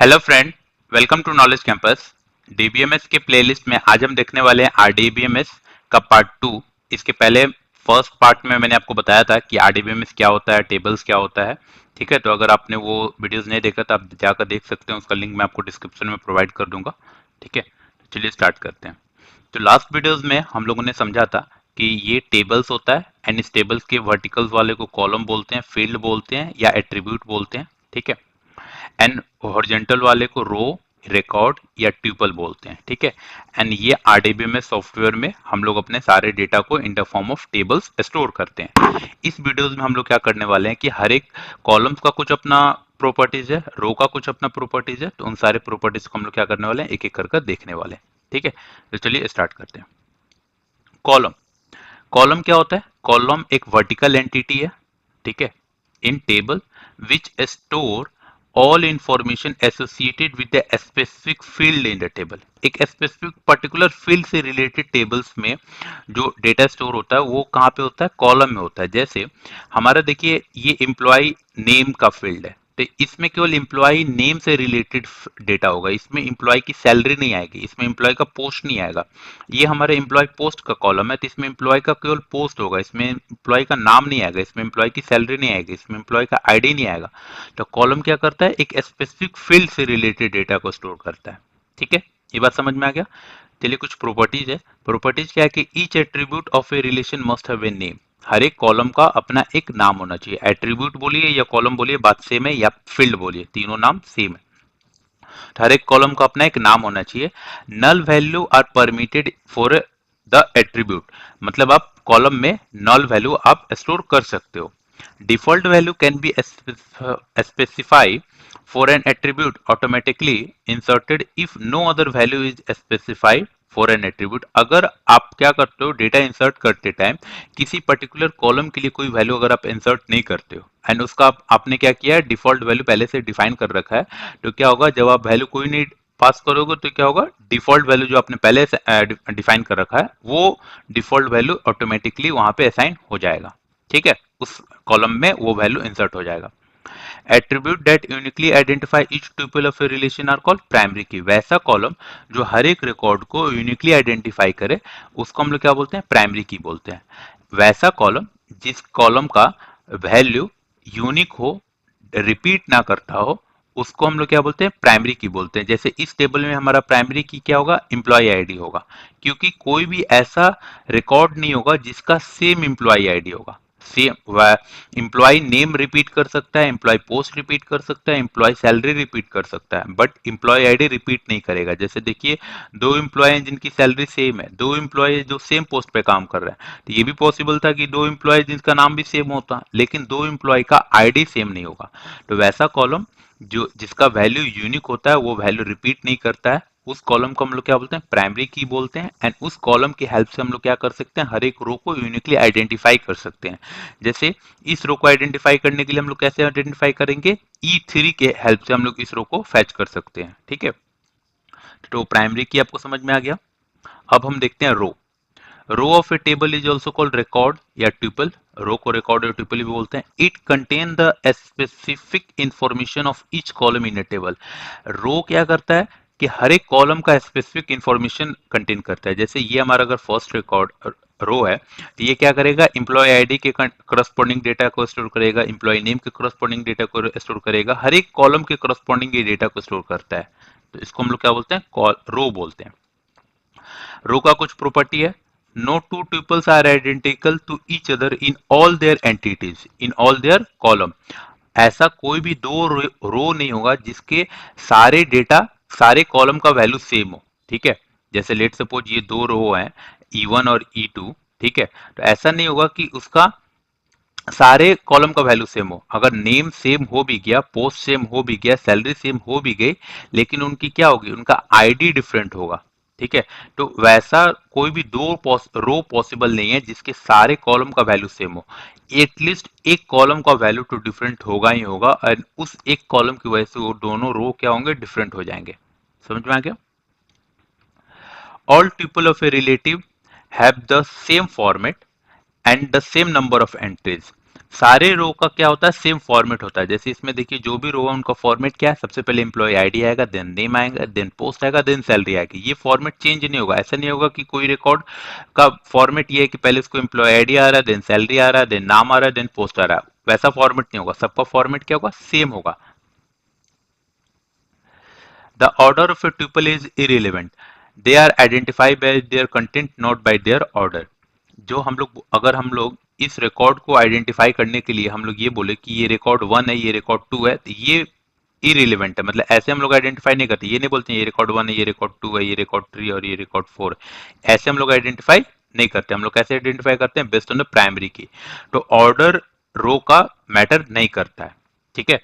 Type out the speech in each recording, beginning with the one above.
Hello friend, welcome to Knowledge Campus. DBMS के playlist में आज हम देखने वाले हैं आरडीबीएमएस का पार्ट 2। इसके पहले फर्स्ट पार्ट में मैंने आपको बताया था कि आरडीबीएमएस क्या होता है, टेबल्स क्या होता है। ठीक है, तो अगर आपने वो वीडियोस नहीं देखा तो आप जाकर देख सकते हैं, उसका लिंक मैं आपको डिस्क्रिप्शन में प्रोवाइड कर दूंगा। ठीक है, तो चलिए स्टार्ट करते हैं। तो लास्ट वीडियोस में हम लोगों ने समझा था कि ये टेबल्स होता है एंड इस टेबल्स के वर्टिकल्स वाले को कॉलम बोलते हैं, फील्ड बोलते हैं या एट्रीब्यूट बोलते हैं। ठीक है, एंड हॉरिजॉन्टल वाले को रो, रिकॉर्ड या ट्यूपल बोलते हैं। ठीक है, एंड ये आरडीबीएमएस सॉफ्टवेयर में हम लोग अपने सारे डेटा को in the form of tables store करते हैं। इस वीडियोस में हम लोग क्या करने वाले हैं कि हर एक कॉलम्स का कुछ अपना प्रॉपर्टीज है, रो का कुछ अपना प्रॉपर्टीज है, तो उन सारे प्रॉपर्टीज को हम लोग क्या करने वाले हैं, एक एक करके देखने वाले हैं। ठीक है, तो चलिए स्टार्ट करते हैं। कॉलम, कॉलम क्या होता है? कॉलम एक वर्टिकल एंटिटी है। ठीक है, इन table which store all information associated with the specific field in the table. एक स्पेसिफिक पर्टिकुलर फील्ड से रिलेटेड टेबल्स में जो डेटा स्टोर होता है वो कहाँ पे होता है? कॉलम में होता है। जैसे हमारा देखिए ये एम्प्लॉय नेम का फील्ड है, तो इसमें केवल एम्प्लॉय नेम से रिलेटेड डेटा होगा, इसमें एम्प्लॉय की सैलरी नहीं आएगी, इसमें एम्प्लॉय का पोस्ट नहीं आएगा। ये हमारे एम्प्लॉय पोस्ट का कॉलम है, तो इसमें एम्प्लॉय का केवल पोस्ट होगा, इसमें एम्प्लॉय का नाम नहीं आएगा, इसमें एम्प्लॉय की सैलरी नहीं आएगी, इसमें एम्प्लॉय का आईडी नहीं आएगा। तो कॉलम क्या करता है? एक स्पेसिफिक फील्ड से रिलेटेड डेटा को स्टोर करता है। ठीक है, ये बात समझ में आ गया। चलिए कुछ प्रॉपर्टीज है। प्रॉपर्टीज क्या है कि each attribute of a relation must have a name. हर एक कॉलम का अपना एक नाम होना चाहिए। एट्रीब्यूट बोलिए या कॉलम बोलिए, बात सेम है, या फील्ड बोलिए, तीनों नाम सेम है। तो हर एक कॉलम का अपना एक नाम होना चाहिए। Null value are permitted for the attribute, मतलब आप कॉलम में नल वैल्यू आप स्टोर कर सकते हो। Default value can be specify for an attribute automatically inserted if no other value is specified for an attribute। अगर आप क्या करते हो, डेटा इंसर्ट करते टाइम किसी पर्टिकुलर कॉलम के लिए कोई वैल्यू अगर आप इंसर्ट नहीं करते हो एंड उसका आपने क्या किया है, डिफॉल्ट वैल्यू पहले से डिफाइन कर रखा है, तो क्या होगा जब आप वैल्यू कोई नहीं पास करोगे तो क्या होगा, डिफॉल्ट वैल्यू जो आपने पहले से डिफाइन कर रखा है वो डिफॉल्ट वैल्यू ऑटोमेटिकली वहां पे असाइन हो जाएगा। ठीक है, उस कॉलम में वो वैल्यू इंसर्ट हो जाएगा। Attribute that uniquely identify each tuple of a relation are called primary key. वैसा कॉलम जो हर एक रिकॉर्ड को यूनिकली आइडेंटिफाई करे उसको हम लोग क्या बोलते हैं? प्राइमरी की बोलते हैं। वैसा कॉलम जिस कॉलम का वैल्यू यूनिक हो, रिपीट ना करता हो, उसको हम लोग क्या बोलते हैं? प्राइमरी की बोलते हैं। जैसे इस टेबल में हमारा प्राइमरी की क्या होगा? एम्प्लॉय आईडी होगा, क्योंकि कोई भी ऐसा रिकॉर्ड नहीं होगा जिसका सेम एम्प्लॉय आईडी होगा। सेम एम्प्लॉय नेम रिपीट कर सकता है, एम्प्लॉय पोस्ट रिपीट कर सकता है, एम्प्लॉय सैलरी रिपीट कर सकता है, बट एम्प्लॉय आईडी रिपीट नहीं करेगा। जैसे देखिए दो एम्प्लॉय हैं जिनकी सैलरी सेम है, दो एम्प्लॉय जो सेम पोस्ट पे काम कर रहे हैं, तो ये भी पॉसिबल था कि दो एम्प्लॉय जिनका नाम भी सेम होता, लेकिन दो एम्प्लॉय का आईडी सेम नहीं होगा। तो वैसा कॉलम जो जिसका वैल्यू यूनिक होता है वो वैल्यू रिपीट नहीं करता है, उस कॉलम को हम लोग क्या बोलते हैं? प्राइमरी की बोलते हैं। एंड उस कॉलम की हेल्प से हम लोग क्या कर सकते हैं? हर एक रो को यूनिकली आइडेंटिफाई कर सकते हैं। जैसे इस रो को आइडेंटिफाई करने के लिए हम लोग कैसे आइडेंटिफाई करेंगे? E3 के हेल्प से हम लोग इस रो को फैच कर सकते हैं। ठीक है, तो प्राइमरी की आपको समझ में आ गया। अब हम देखते हैं row. Row of a table is also called record या ट्यूपल। रो को रिकॉर्ड और ट्यूपल भी बोलते हैं। It contain the specific information of each column in a table. Row क्या करता है कि हर एक कॉलम का स्पेसिफिक इंफॉर्मेशन कंटेन करता है। जैसे ये हमारा अगर फर्स्ट रिकॉर्ड रो है, तो ये क्या करेगा? एम्प्लॉय आईडी के करस्पॉन्डिंग डेटा को स्टोर करेगा, एम्प्लॉय नेम के करस्पॉन्डिंग डेटा को स्टोर करेगा, हर एक कॉलम के करस्पॉन्डिंग ये डेटा को स्टोर करता है। तो इसको हम लोग क्या बोलते हैं? रो बोलते हैं। रो का कुछ प्रॉपर्टी है। No two tuples are identical to each other in all their entities in all their column. ऐसा कोई भी दो रो नहीं होगा जिसके सारे डेटा, सारे कॉलम का वैल्यू सेम हो। ठीक है, जैसे लेट सपोज ये दो रो हैं, E1 और E2। ठीक है, तो ऐसा नहीं होगा कि उसका सारे कॉलम का वैल्यू सेम हो। अगर नेम सेम हो भी गया, पोस्ट सेम हो भी गया, सैलरी सेम हो भी गई, लेकिन उनकी क्या होगी? उनका आईडी डिफरेंट होगा। ठीक है, तो वैसा कोई भी दो रो पॉसिबल नहीं है जिसके सारे कॉलम का वैल्यू सेम हो। एटलीस्ट एक कॉलम का वैल्यू तो डिफरेंट होगा ही होगा, और उस एक कॉलम की वजह से वो दोनों रो क्या होंगे? डिफरेंट हो जाएंगे। समझ में आ गया? All tuple of a relative have the same format and the same number of entries। सारे रो का क्या होता है, सेम फॉर्मेट होता है। जैसे इसमें देखिए जो भी रो है उनका फॉर्मेट क्या है, सबसे पहले एम्प्लॉय आईडी आएगा, देन नेम आएगा, देन पोस्ट आएगा, देन सैलरी आएगी। ये फॉर्मेट चेंज नहीं होगा। ऐसा नहीं होगा कि कोई रिकॉर्ड का फॉर्मेट ये है कि पहले उसको एम्प्लॉय आईडी आ रहा है, देन सैलरी आ रहा है, देन नाम आ रहा है, देन पोस्ट आ रहा है। वैसा फॉर्मेट नहीं होगा, सबका फॉर्मेट क्या होगा, सेम होगा। The order of a tuple is irrelevant. They are identified by their content, not by their order. जो हम लोग, अगर हम लोग इस रिकॉर्ड को आइडेंटिफाई करने के लिए हम लोग ये बोले कि ये रिकॉर्ड 1 है, ये रिकॉर्ड 2 है, तो ये इरिलेवेंट है। मतलब ऐसे हम लोग आइडेंटिफाई नहीं करते, ये नहीं बोलते ये रिकॉर्ड 1 है, ये रिकॉर्ड 2 है, ये रिकॉर्ड 3 और ये रिकॉर्ड 4 है। ऐसे हम लोग आइडेंटिफाई नहीं करते। हम लोग कैसे आइडेंटिफाई करते हैं, बेस्ड ऑन द प्राइमरी की। तो ऑर्डर रो का मैटर नहीं करता है। ठीक है।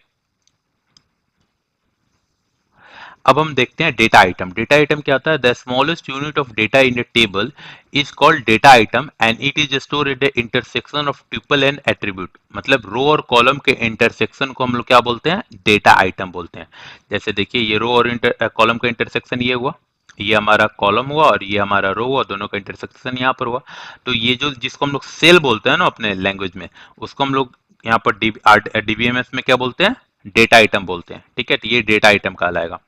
अब हम देखते हैं डेटा आइटम। डेटा आइटम क्या होता है, the smallest unit of data in a table is called data item and it is store at the intersection of tuple and attribute. मतलब रो और कॉलम के इंटरसेक्शन को हम लोग क्या बोलते हैं, डेटा आइटम बोलते हैं। जैसे देखिए ये रो और कॉलम का इंटरसेक्शन ये हुआ, ये हमारा कॉलम हुआ और ये हमारा रो हुआ, दोनों का इंटरसेक्शन यहाँ पर हुआ। तो ये जो जिसको हम लोग सेल बोलते हैं ना अपने लैंग्वेज में, उसको हम लोग यहाँ पर डीबीएमएस में क्या बोलते हैं, डेटा आइटम बोलते हैं। ठीक है, तो ये डेटा आइटम कहलाएगा।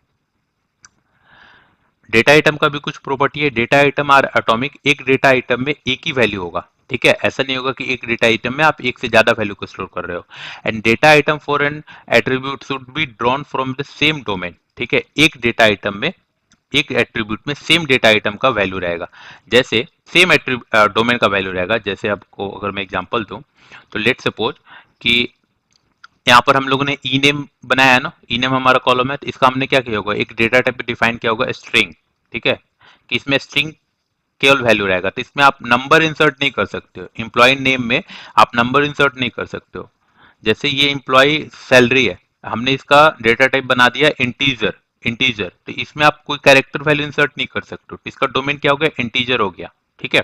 डेटा आइटम का भी कुछ प्रॉपर्टी है। Data item are atomic. एक डेटा आइटम में एक ही वैल्यू होगा। ठीक है, ऐसा नहीं होगा कि एक डेटा आइटम में आप एक से ज्यादा वैल्यू को स्टोर कर रहे हो। And data item for an attribute should be drawn from the same domain. ठीक है, एक डेटा आइटम में, एक एट्रीब्यूट में सेम डेटा आइटम का वैल्यू रहेगा। जैसे सेम डोमेन का वैल्यू रहेगा। जैसे आपको अगर मैं एग्जांपल दूं, तो लेट सपोज कि यहाँ पर हम लोगों ने ई नेम बनाया है ना, ई नेम हमारा कॉलम है, तो इसका हमने क्या किया होगा, एक डेटा टाइप डिफाइन किया होगा, स्ट्रिंग। ठीक है, कि इसमें स्ट्रिंग केवल वैल्यू रहेगा, तो इसमें आप नंबर इंसर्ट नहीं कर सकते हो। एम्प्लॉय नेम में आप नंबर इंसर्ट नहीं कर सकते हो। जैसे ये एम्प्लॉय सैलरी है, हमने इसका डेटा टाइप बना दिया इंटीजर। इंटीजर, तो इसमें आप कोई कैरेक्टर वैल्यू इंसर्ट नहीं कर सकते हो। इसका डोमेन क्या हो गया, इंटीजर हो गया। ठीक है।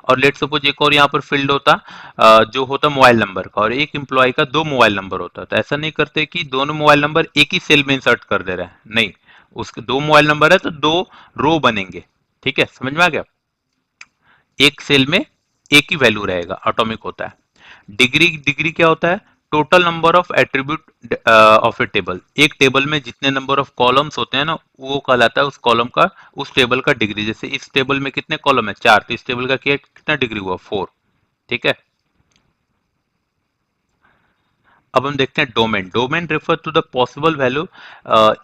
और लेट सपोज एक और यहाँ पर फील्ड होता जो होता मोबाइल नंबर का, और एक एम्प्लॉय का दो मोबाइल नंबर होता। तो ऐसा नहीं करते कि दोनों मोबाइल नंबर एक ही सेल में इंसर्ट कर दे रहे हैं, नहीं। उसके दो मोबाइल नंबर है तो दो रो बनेंगे। ठीक है, समझ में आ गया। एक सेल में एक ही वैल्यू रहेगा, एटॉमिक होता है। डिग्री, डिग्री क्या होता है, total number of attribute of a table. एक टेबल में जितने नंबर ऑफ कॉलम्स होते हैं ना, वो कहलाता है उस कॉलम का, उस टेबल का डिग्री। जैसे इस टेबल में कितने कॉलम है, 4, तो इस टेबल का कितना डिग्री हुआ, 4। ठीक है। अब हम देखते हैं domain. Domain refer to the possible value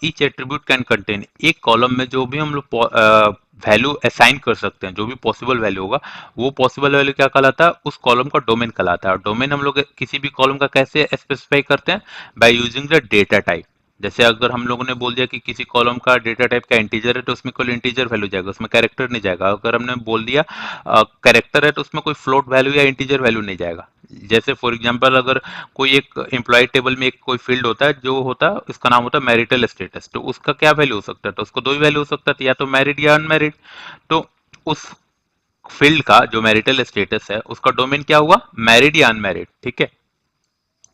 each attribute can contain. एक कॉलम में जो भी हम लोग वैल्यू असाइन कर सकते हैं, जो भी पॉसिबल वैल्यू होगा, वो पॉसिबल वैल्यू क्या कहलाता है, उस कॉलम का डोमेन कहलाता है। और डोमेन हम लोग किसी भी कॉलम का कैसे स्पेसिफाई करते हैं, by using the data type. जैसे अगर हम लोगों ने बोल दिया कि किसी कॉलम का डेटा टाइप का इंटीजर है, तो उसमें कोई इंटीजर वैल्यू जाएगा, उसमें कैरेक्टर नहीं जाएगा। अगर हमने बोल दिया कैरेक्टर है, तो उसमें कोई फ्लोट वैल्यू या इंटीजर वैल्यू नहीं जाएगा। जैसे फॉर एग्जांपल अगर कोई एक एम्प्लॉय टेबल में एक कोई फील्ड होता है, जो होता है उसका नाम होता है मैरिटल स्टेटस, तो उसका क्या वैल्यू हो सकता है, तो उसको दो ही वैल्यू हो सकता है, या तो मैरिड या अनमैरिड। तो उस फील्ड का जो मैरिटल स्टेटस है, उसका डोमेन क्या हुआ, मैरिड या अनमैरिड। ठीक है।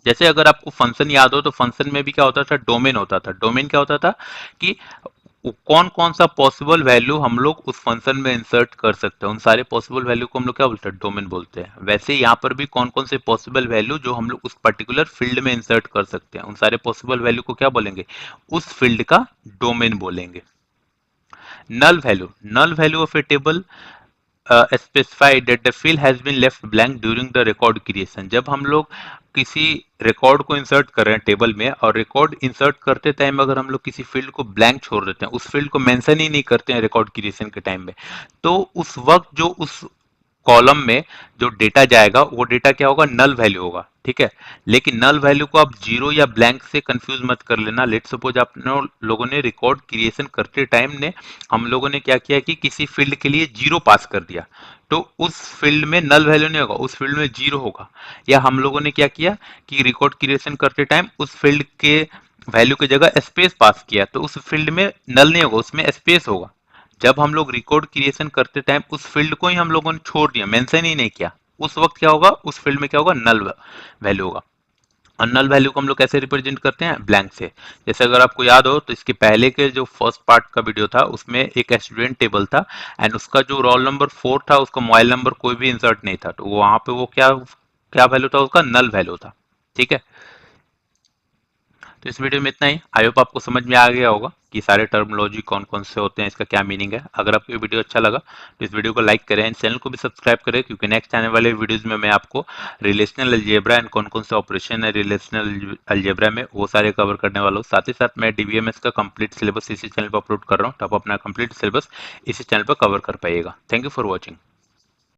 जैसे अगर आपको फंक्शन याद हो, तो फंक्शन में भी क्या होता था, डोमेन होता था। डोमेन क्या होता था कि कौन कौन सा पॉसिबल वैल्यू हम लोग उस फंक्शन में इंसर्ट कर सकते हैं, उन सारे पॉसिबल वैल्यू को हम लोग क्या बोलते हैं, डोमेन बोलते हैं। वैसे यहाँ पर भी कौन कौन से पॉसिबल वैल्यू जो हम लोग उस पर्टिकुलर फील्ड में इंसर्ट कर सकते हैं, उन सारे पॉसिबल वैल्यू को क्या बोलेंगे, उस फील्ड का डोमेन बोलेंगे। Null value, null value of a table specified that the field has been left blank during the record creation. जब हम लोग किसी रिकॉर्ड को इंसर्ट कर रहे हैं टेबल में, और रिकॉर्ड इंसर्ट करते टाइम अगर हम लोग किसी फील्ड को ब्लैंक छोड़ देते हैं, उस फील्ड को मेंशन ही नहीं करते हैं रिकॉर्ड क्रिएशन के टाइम में, तो उस वक्त जो उस कॉलम में जो डेटा जाएगा, वो डेटा क्या होगा, नल वैल्यू होगा। ठीक है। लेकिन नल वैल्यू को आप जीरो या ब्लैंक से कंफ्यूज मत कर लेना। लेट सपोज आप लोगों ने रिकॉर्ड क्रिएशन करते टाइम ने, हम लोगों ने क्या किया कि किसी फील्ड के लिए जीरो पास कर दिया, तो उस फील्ड में नल वैल्यू नहीं होगा, उस फील्ड में जीरो होगा। या हम लोगों ने क्या किया कि रिकॉर्ड क्रिएशन करते टाइम उस फील्ड के वैल्यू की जगह स्पेस पास किया, तो उस फील्ड में नल नहीं होगा, उसमें स्पेस होगा। जब हम लोग रिकॉर्ड क्रिएशन करते टाइम उस फील्ड को ही हम लोगों ने छोड़ दिया, मेंशन ही नहीं किया, उस वक्त क्या होगा, उस फील्ड में क्या होगा, नल वैल्यू होगा। और नल वैल्यू को हम लोग कैसे रिप्रेजेंट करते हैं, ब्लैंक से। जैसे अगर आपको याद हो, तो इसके पहले के जो फर्स्ट पार्ट का वीडियो था, उसमें एक स्टूडेंट टेबल था, एंड उसका जो रोल नंबर 4 था, उसका मोबाइल नंबर कोई भी इंसर्ट नहीं था, तो वहां पे वो क्या क्या वैल्यू था उसका, नल वैल्यू था। ठीक है, तो इस वीडियो में इतना ही। आई होप आपको समझ में आ गया होगा कि सारे टर्मिनोलॉजी कौन कौन से होते हैं, इसका क्या मीनिंग है। अगर आपको ये वीडियो अच्छा लगा तो इस वीडियो को लाइक करें एंड चैनल को भी सब्सक्राइब करें, क्योंकि नेक्स्ट आने वाले वीडियोज में मैं आपको रिलेशनल अलजेब्रा एंड कौन कौन से ऑपरेशन है रिलेशनल अलजेब्रा में वो सारे कवर करने वाला हूँ। साथ ही साथ मैं डीबीएमएस का कंप्लीट सिलेबस इसी चैनल पर अपलोड कर रहा हूँ, तो आप अपना कंप्लीट सिलेबस इसी चैनल पर कवर कर पाइएगा। Thank you for watching.